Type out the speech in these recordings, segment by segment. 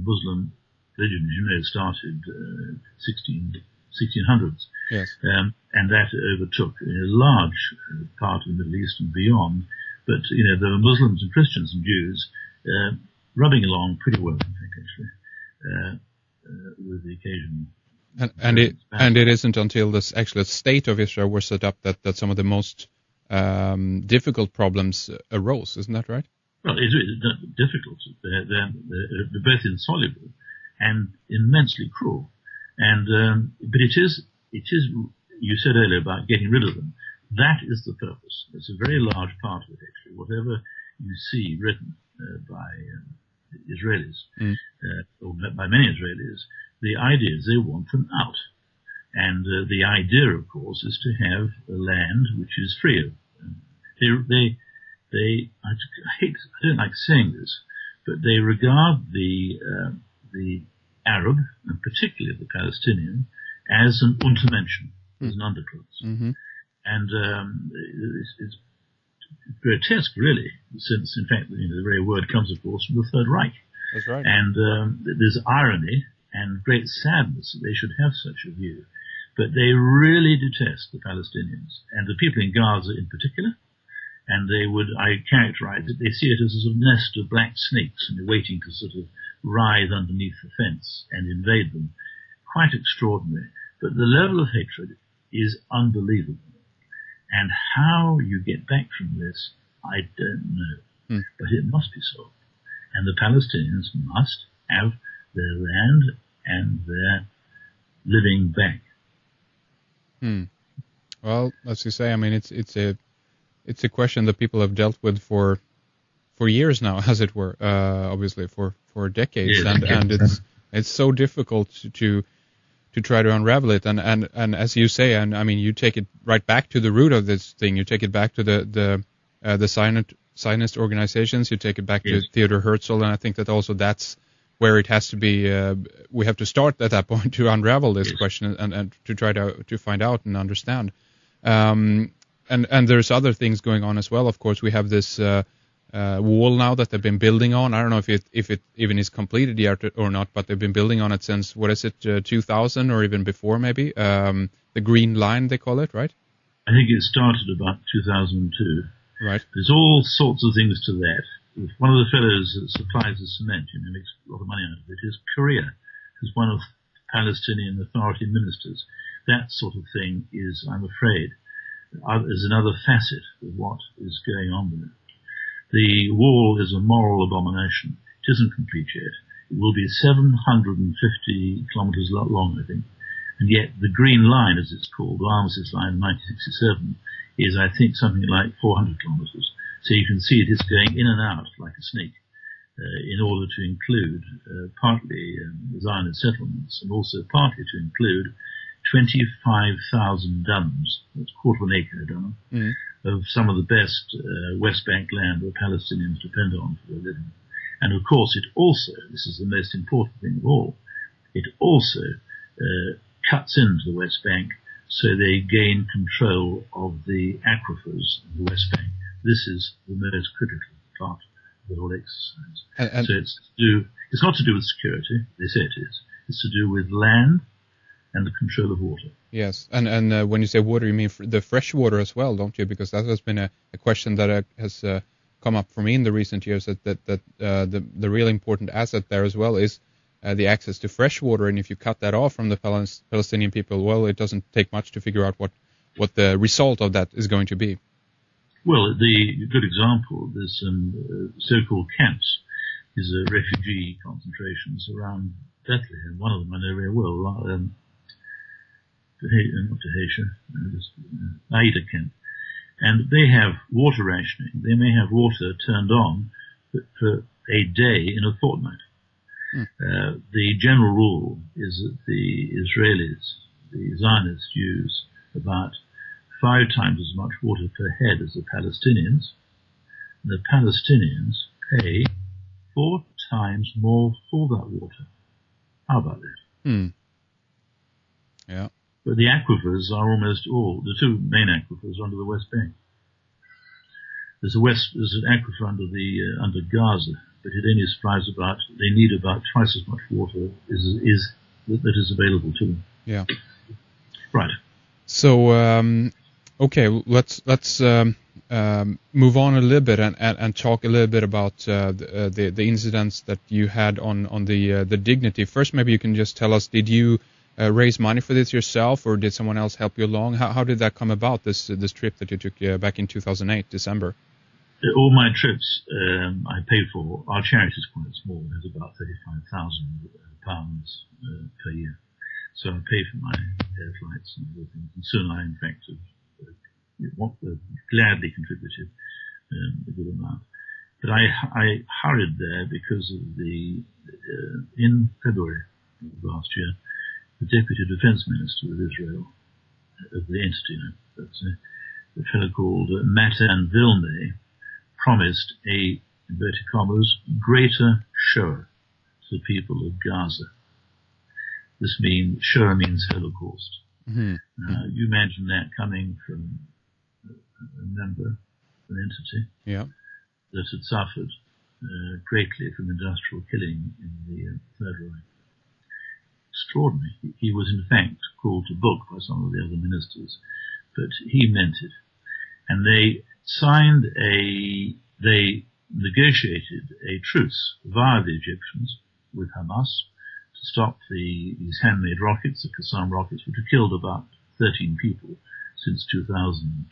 Muslim religion, as you know, started 1600s. Yes. And that overtook a large part of the Middle East and beyond. But, there were Muslims and Christians and Jews rubbing along pretty well, I think, actually, with the occasion. And it isn't until this actual state of Israel was set up that some of the most difficult problems arose, isn't that right? Well, it's difficult. They're both insoluble and immensely cruel. But it is, you said earlier about getting rid of them. That is the purpose. It's a very large part of it, actually. Whatever you see written by Israelis, or by many Israelis, the idea is they want them out. And the idea, of course, is to have a land which is free of I don't like saying this, but they regard the Arab, and particularly the Palestinian, as an Untermenschen, as an underclass. Mm-hmm. And it's grotesque, really, since, in fact, the very word comes, of course, from the Third Reich. That's right. And there's irony and great sadness that they should have such a view. But they really detest the Palestinians, and the people in Gaza in particular. And I characterize it, they see it as a sort of nest of black snakes, and they're waiting to sort of writhe underneath the fence and invade them. Quite extraordinary. But the level of hatred is unbelievable. And how you get back from this, I don't know. But it must be so. And the Palestinians must have their land and their living back. Well, as you say, I mean, it's a question that people have dealt with for years now, as it were, obviously for decades, and it's so difficult to try to unravel it, and as you say, and I mean, you take it right back to the root of this thing. You take it back to the Zionist organizations. You take it back to Theodor Herzl, and I think that also that's where it has to be. We have to start at that point to unravel this question and to try to find out and understand. And there's other things going on as well. Of course, we have this wall now that they've been building on. I don't know if it even is completed yet or not, but they've been building on it since, 2000 or even before maybe? The Green Line, they call it, right? I think it started about 2002. Right. There's all sorts of things to that. One of the fellows that supplies the cement, makes a lot of money out of it, is Korea, who's one of Palestinian Authority ministers. That sort of thing is, I'm afraid, is another facet of what is going on there. The wall is a moral abomination. It isn't complete yet. It will be 750 kilometers long, I think. And yet the Green Line, as it's called, the Armistice Line in 1967, is, I think, something like 400 kilometers. So you can see it is going in and out like a snake in order to include partly Zionist settlements and also partly to include 25,000 dunams, that's quarter of an acre a dunam, of some of the best West Bank land that Palestinians depend on for their living. And of course it also, this is the most important thing of all, it also cuts into the West Bank so they gain control of the aquifers of the West Bank. This is the most critical part of the whole exercise. So it's not to do with security, they say it is. It's to do with land and the control of water. Yes, and when you say water, you mean the fresh water as well, don't you? Because that has been a question that has come up for me in the recent years, that the real important asset there as well is the access to fresh water, and if you cut that off from the Palestinian people, well, it doesn't take much to figure out what the result of that is going to be. Well, the good example, there's some so-called camps, these are refugee concentrations around Bethlehem. One of them I know very well, not Tahesha, Aida camp. And they have water rationing. They may have water turned on for a day in a fortnight. The general rule is that the Israelis, the Zionists, use about 5 times as much water per head as the Palestinians. And the Palestinians pay 4 times more for that water. How about that? Yeah. But the aquifers are almost all, the 2 main aquifers are under the West Bank. There's an aquifer under Gaza, but it only supplies they need about twice as much water that is available to them. Yeah. Right. So, okay, let's move on a little bit and talk a little bit about the incidents that you had on the Dignity. First, maybe you can just tell us, did you raise money for this yourself, or did someone else help you along? How did that come about, this trip that you took back in 2008, December? All my trips I paid for. Our charity is quite small. It has about £35,000 per year. So I paid for my air flights and other things. And soon I, in fact, gladly contributed a good amount. But I hurried there because of in February of last year, the Deputy Defence Minister of Israel, of the entity, a fellow called Matan Vilnay, promised a, inverted commas, greater Shoah to the people of Gaza. This means, Shoah means Holocaust. Mm-hmm. You imagine that coming from a member, an entity, that had suffered greatly from industrial killing in the Third Reich. Extraordinary. He was in fact called to book by some of the other ministers, but he meant it. And they negotiated a truce via the Egyptians with Hamas to stop these handmade rockets, the Qassam rockets, which have killed about 13 people since 2000.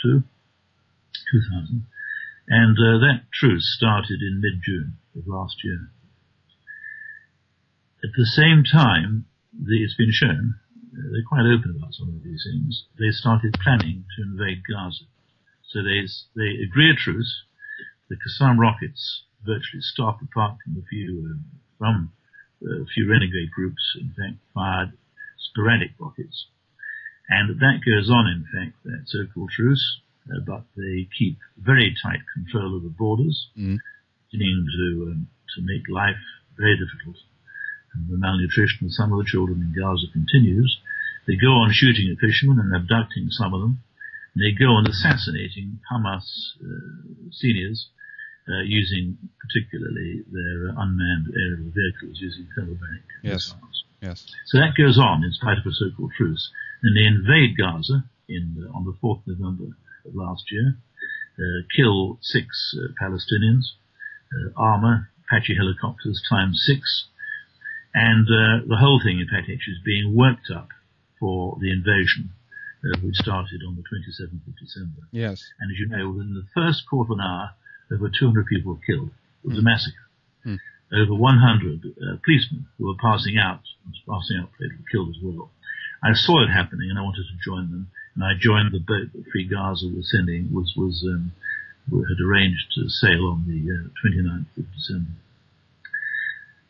And that truce started in mid-June of last year. At the same time, it's been shown, they're quite open about some of these things, they started planning to invade Gaza. So they agree a truce. The Qassam rockets virtually stopped, apart from a few renegade groups, in fact, fired sporadic rockets. And that goes on, in fact, that so-called truce, but they keep very tight control of the borders, beginning to make life very difficult. And the malnutrition of some of the children in Gaza continues. They go on shooting at fishermen and abducting some of them. And they go on assassinating Hamas seniors, using particularly their unmanned aerial vehicles, using thermobaric missiles. Yes. So that goes on in spite of a so-called truce. And they invade Gaza on the 4th of November of last year, kill 6 Palestinians, armor, Apache helicopters times 6, and the whole thing, in fact, actually is being worked up for the invasion, which started on the 27th of December. Yes. And as you know, within the first quarter of an hour, over 200 people were killed. It was a massacre. Over 100 policemen who were passing out were killed as well. I saw it happening, and I wanted to join them. And I joined the boat that Free Gaza was sending, had arranged to sail on the 29th of December.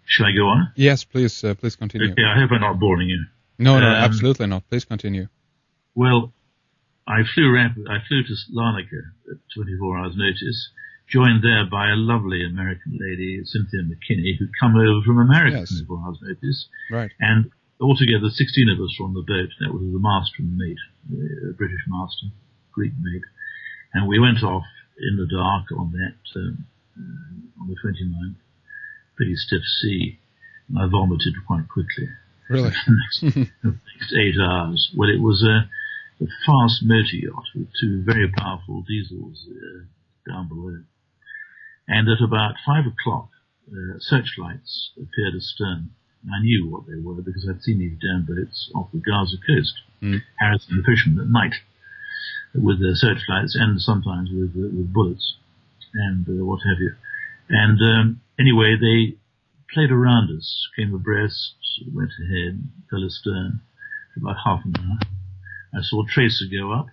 Shall I go on? Yes, please continue. Okay, I hope I'm not boring you. No, absolutely not. Please continue. Well, I flew to Larnaca at 24 hours' notice, joined there by a lovely American lady, Cynthia McKinney, who'd come over from America at 24 hours' notice. Right. And altogether, 16 of us were on the boat. That was the master and mate, a British master, Greek mate. And we went off in the dark on on the 29th, pretty stiff sea, and I vomited quite quickly. Really? The next 8 hours. Well, it was a fast motor yacht with 2 very powerful diesels down below. And at about 5 o'clock, searchlights appeared astern. I knew what they were because I'd seen these down boats off the Gaza coast, harassing the fishermen at night with their searchlights and sometimes with bullets and what have you. And anyway, they played around us, came abreast, went ahead, fell astern for about half an hour. I saw a tracer go up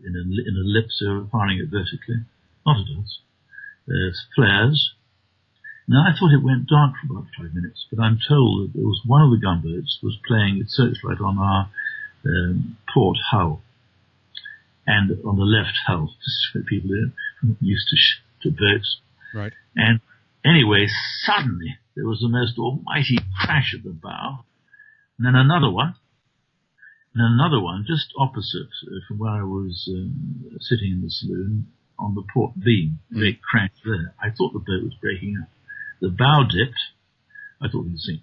in an ellipse, firing it vertically. Not at us. There's flares. Now, I thought it went dark for about 5 minutes, but I'm told that there was one of the gunboats was playing its searchlight on our port hull, and on the left hull, just for people who are used to boats. Right. And anyway, suddenly there was the most almighty crash at the bow, and then another one, just opposite from where I was sitting in the saloon on the port beam. Big crash there. I thought the boat was breaking up. The bow dipped. I thought we'd sink.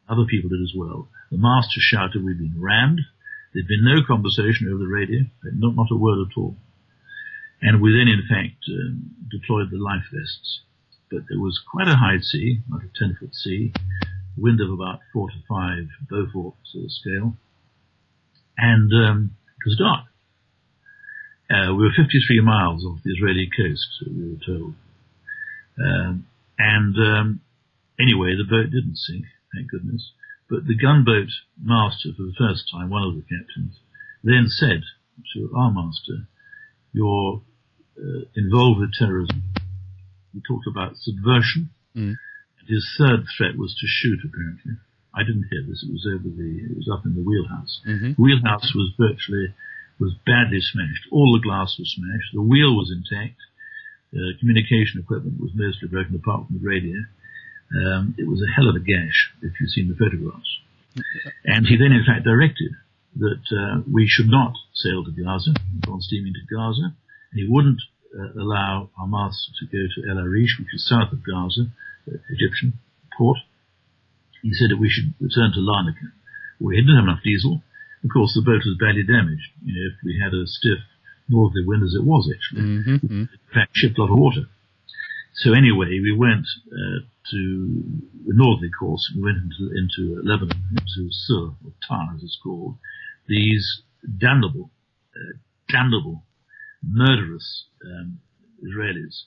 Other people did as well. The master shouted, "We've been rammed." There'd been no conversation over the radio, not a word at all. And we then, in fact, deployed the life vests. But there was quite a high sea, like a 10-foot sea, wind of about 4 to 5 Beaufort sort of scale. And it was dark. We were 53 miles off the Israeli coast, we were told. Anyway, the boat didn't sink, thank goodness. But the gunboat master, for the first time, one of the captains, then said to our master, "You're involved with terrorism." He talked about subversion. And his third threat was to shoot, apparently. I didn't hear this. It was up in the wheelhouse. The wheelhouse was badly smashed. All the glass was smashed. The wheel was intact. Communication equipment was mostly broken apart from the radio. It was a hell of a gash, if you've seen the photographs. And he then, in fact, directed that we should not sail to Gaza, go on steaming to Gaza, and he wouldn't allow our master to go to El Arish, which is south of Gaza, the Egyptian port. He said that we should return to Larnaca. We didn't have enough diesel. Of course, the boat was badly damaged. If we had a stiff northerly wind, as it was actually, in fact, shipped a lot of water. So anyway, we went to the northerly course. We went into Lebanon, into Sur, or Tar, as it's called. These damnable, murderous Israelis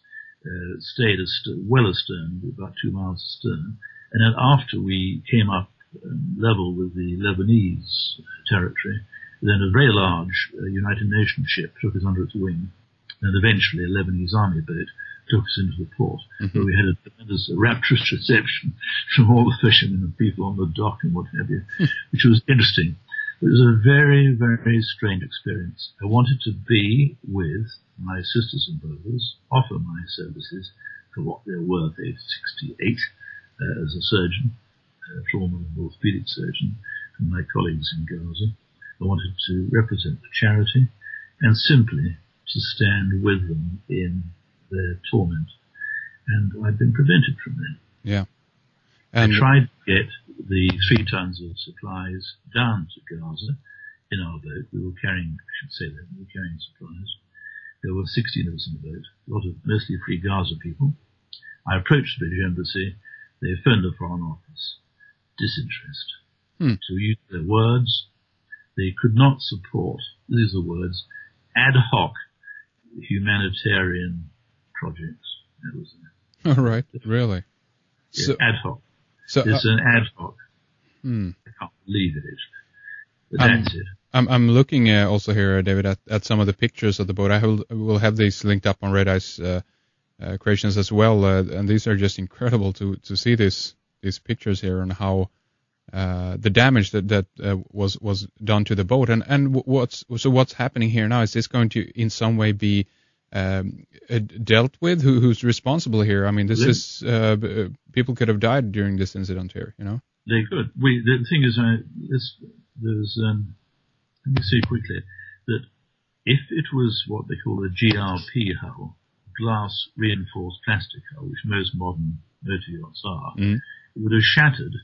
stayed well astern, about 2 miles astern. And then after we came up level with the Lebanese territory, then a very large United Nations ship took us under its wing, and eventually a Lebanese army boat took us into the port, where we had a tremendous rapturous reception from all the fishermen and people on the dock and what have you, which was interesting. It was a very, very strange experience. I wanted to be with my sisters and brothers, offer my services for what they're worth, age 68, as a surgeon, trauma and orthopedic surgeon, and my colleagues in Gaza. I wanted to represent the charity and simply to stand with them in their torment. And I've been prevented from that. Yeah. And I tried to get the 3 tons of supplies down to Gaza in our boat. We were carrying, I should say that, we were carrying supplies. There were 16 of us in the boat, a lot of mostly free Gaza people. I approached the British Embassy. They phoned the Foreign Office. Disinterest. To use their words, they could not support, these are the words, ad hoc humanitarian projects. That was it. All right, really? Yeah, so, ad hoc. So, it's an ad hoc. I can't believe it is. But that's it. I'm looking also here, David, at some of the pictures of the boat. I will have these linked up on Red Eye's creations as well, and these are just incredible to see these pictures here and how the damage that was done to the boat. And what's happening here now? Is this going to in some way be dealt with? Who's responsible here? I mean, this is people could have died during this incident here. They could. The thing is, let me say quickly that if it was what they call a GRP hull, glass reinforced plastic hull, which most modern motor yachts are, it would have shattered.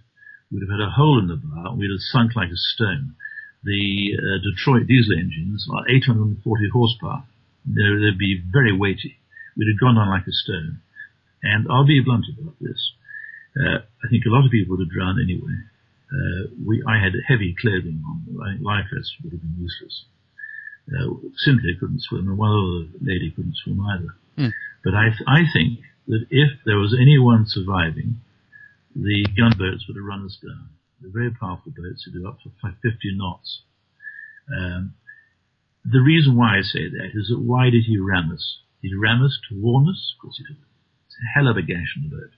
We'd have had a hole in the bow, and we'd have sunk like a stone. The Detroit diesel engines are 840 horsepower. They'd be very weighty. We'd have gone down like a stone. And I'll be blunt about this. I think a lot of people would have drowned anyway. I had heavy clothing on. I think life vests would have been useless. Cynthia couldn't swim, and one other lady couldn't swim either. But I think that if there was anyone surviving, the gunboats would have run us down. They're very powerful boats who do up to 50 knots. The reason why I say that is that why did he ram us? He ram us to warn us? Of course he did. It's a hell of a gash in the boat.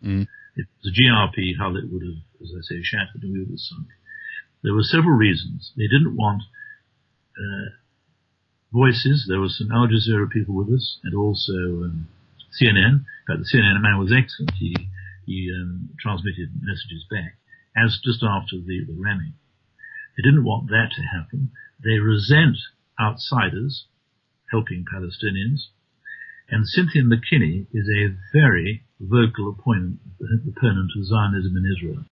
If it was a GRP hull, it would have, as I say, shattered and we would have sunk. There were several reasons. They didn't want voices. There were some Al Jazeera people with us, and also CNN. In fact, the CNN man was excellent. He transmitted messages back, as just after the ramming. They didn't want that to happen. They resent outsiders helping Palestinians. And Cynthia McKinney is a very vocal opponent of Zionism in Israel.